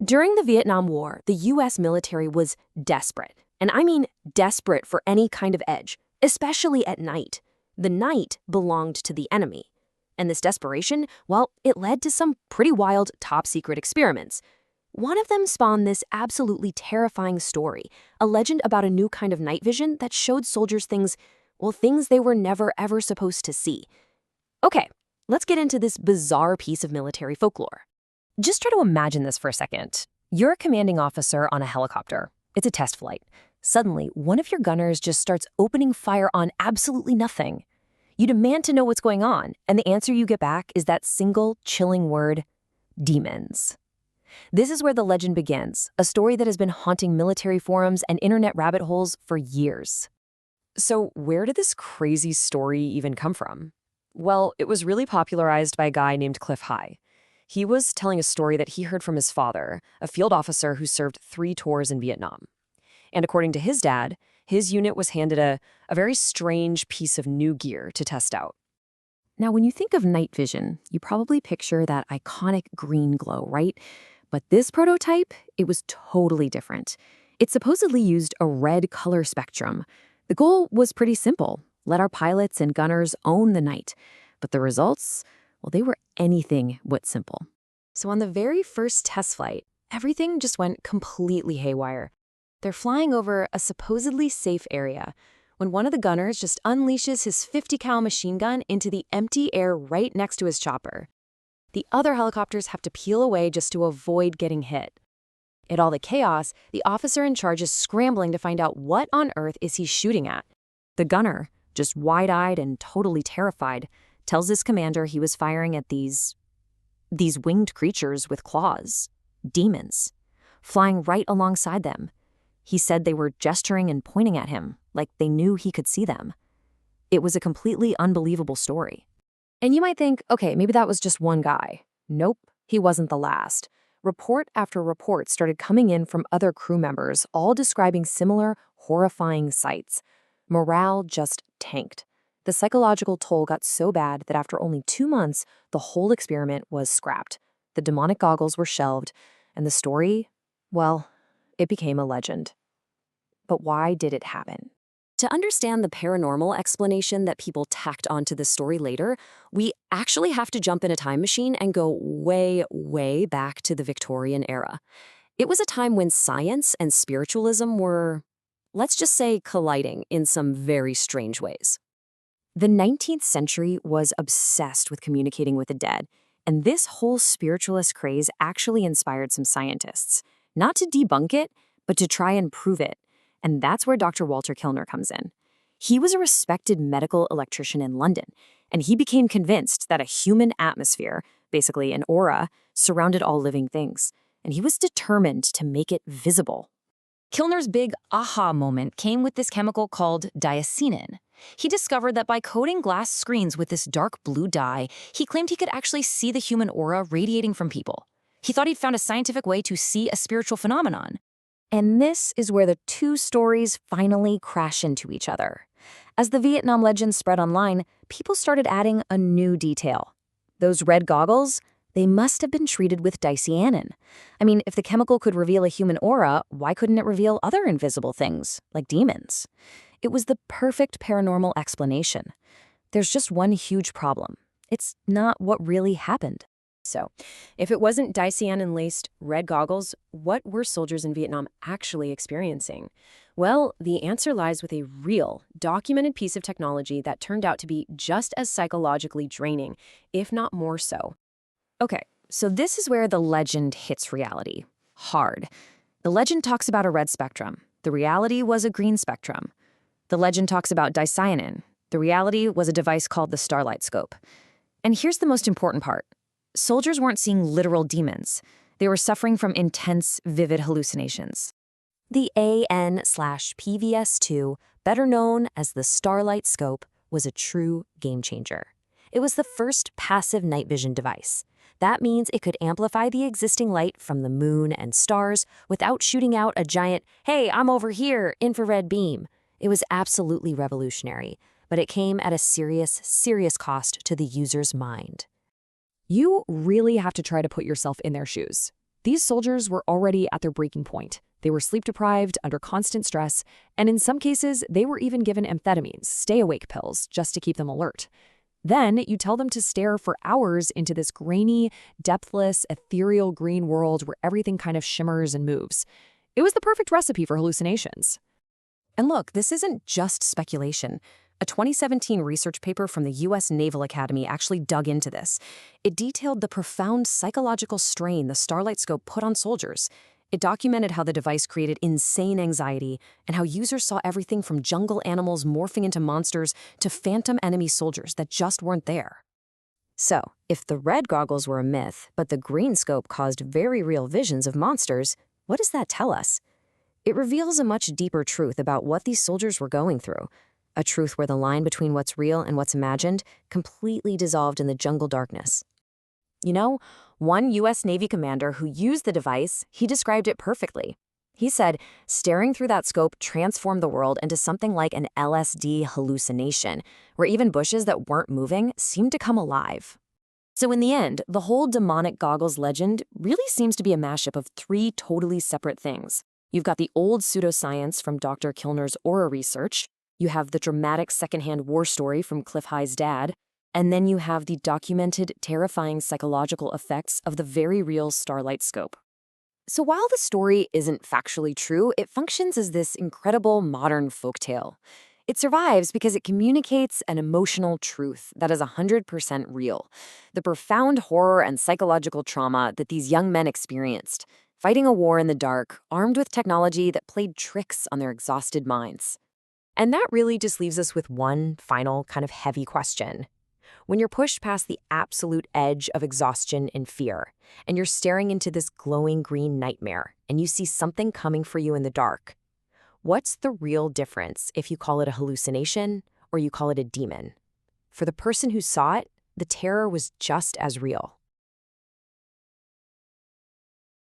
During the Vietnam War, the U.S. military was desperate. And I mean desperate for any kind of edge, especially at night. The night belonged to the enemy. And this desperation, well, it led to some pretty wild top-secret experiments. One of them spawned this absolutely terrifying story, a legend about a new kind of night vision that showed soldiers things, well, things they were never ever supposed to see. Okay, let's get into this bizarre piece of military folklore. Just try to imagine this for a second. You're a commanding officer on a helicopter. It's a test flight. Suddenly, one of your gunners just starts opening fire on absolutely nothing. You demand to know what's going on, and the answer you get back is that single, chilling word, demons. This is where the legend begins, a story that has been haunting military forums and internet rabbit holes for years. So where did this crazy story even come from? Well, it was really popularized by a guy named Cliff High. He was telling a story that he heard from his father, a field officer who served 3 tours in Vietnam. And according to his dad, his unit was handed a very strange piece of new gear to test out. Now, when you think of night vision, you probably picture that iconic green glow, right? But this prototype, it was totally different. It supposedly used a red color spectrum. The goal was pretty simple: let our pilots and gunners own the night. But the results, well, they were anything but simple. So on the very first test flight, everything just went completely haywire. They're flying over a supposedly safe area when one of the gunners just unleashes his 50 cal machine gun into the empty air right next to his chopper. The other helicopters have to peel away just to avoid getting hit. In all the chaos, the officer in charge is scrambling to find out what on earth is he shooting at. The gunner, just wide-eyed and totally terrified, tells his commander he was firing at these winged creatures with claws, demons, flying right alongside them. He said they were gesturing and pointing at him, like they knew he could see them. It was a completely unbelievable story. And you might think, okay, maybe that was just one guy. Nope, he wasn't the last. Report after report started coming in from other crew members, all describing similar, horrifying sights. Morale just tanked. The psychological toll got so bad that after only 2 months, the whole experiment was scrapped. The demonic goggles were shelved, and the story, well, it became a legend. But why did it happen? To understand the paranormal explanation that people tacked onto the story later, we actually have to jump in a time machine and go way, way back to the Victorian era. It was a time when science and spiritualism were, let's just say, colliding in some very strange ways. The 19th century was obsessed with communicating with the dead, and this whole spiritualist craze actually inspired some scientists, not to debunk it, but to try and prove it. And that's where Dr. Walter Kilner comes in. He was a respected medical electrician in London, and he became convinced that a human atmosphere, basically an aura, surrounded all living things, and he was determined to make it visible. Kilner's big aha moment came with this chemical called diacetyl. He discovered that by coating glass screens with this dark blue dye, he claimed he could actually see the human aura radiating from people. He thought he'd found a scientific way to see a spiritual phenomenon. And this is where the 2 stories finally crash into each other. As the Vietnam legend spread online, people started adding a new detail. Those red goggles, they must have been treated with dicyanin. I mean, if the chemical could reveal a human aura, why couldn't it reveal other invisible things, like demons? It was the perfect paranormal explanation. There's just one huge problem. It's not what really happened. So, if it wasn't dicyanin-laced red goggles, what were soldiers in Vietnam actually experiencing? Well, the answer lies with a real, documented piece of technology that turned out to be just as psychologically draining, if not more so. Okay, so this is where the legend hits reality. Hard. The legend talks about a red spectrum. The reality was a green spectrum. The legend talks about dicyanin. The reality was a device called the Starlight Scope. And here's the most important part. Soldiers weren't seeing literal demons. They were suffering from intense, vivid hallucinations. The AN/PVS-2, better known as the Starlight Scope, was a true game changer. It was the first passive night vision device. That means it could amplify the existing light from the moon and stars without shooting out a giant, "Hey, I'm over here," infrared beam. It was absolutely revolutionary, but it came at a serious, serious cost to the user's mind. You really have to try to put yourself in their shoes. These soldiers were already at their breaking point. They were sleep-deprived, under constant stress, and in some cases, they were even given amphetamines, stay-awake pills, just to keep them alert. Then you tell them to stare for hours into this grainy, depthless, ethereal green world where everything kind of shimmers and moves. It was the perfect recipe for hallucinations. And look, this isn't just speculation. A 2017 research paper from the U.S. Naval Academy actually dug into this. It detailed the profound psychological strain the Starlight Scope put on soldiers. It documented how the device created insane anxiety and how users saw everything from jungle animals morphing into monsters to phantom enemy soldiers that just weren't there. So, if the red goggles were a myth, but the green scope caused very real visions of monsters, what does that tell us? It reveals a much deeper truth about what these soldiers were going through. A truth where the line between what's real and what's imagined completely dissolved in the jungle darkness. You know, one U.S. Navy commander who used the device, he described it perfectly. He said, staring through that scope transformed the world into something like an LSD hallucination, where even bushes that weren't moving seemed to come alive. So in the end, the whole demonic goggles legend really seems to be a mashup of three totally separate things. You've got the old pseudoscience from Dr. Kilner's Aura research, you have the dramatic secondhand war story from Cliff High's dad, and then you have the documented, terrifying psychological effects of the very real Starlight Scope. So while the story isn't factually true, it functions as this incredible modern folktale. It survives because it communicates an emotional truth that is 100% real. The profound horror and psychological trauma that these young men experienced, fighting a war in the dark, armed with technology that played tricks on their exhausted minds. And that really just leaves us with one final kind of heavy question. When you're pushed past the absolute edge of exhaustion and fear, and you're staring into this glowing green nightmare, and you see something coming for you in the dark, what's the real difference if you call it a hallucination or you call it a demon? For the person who saw it, the terror was just as real.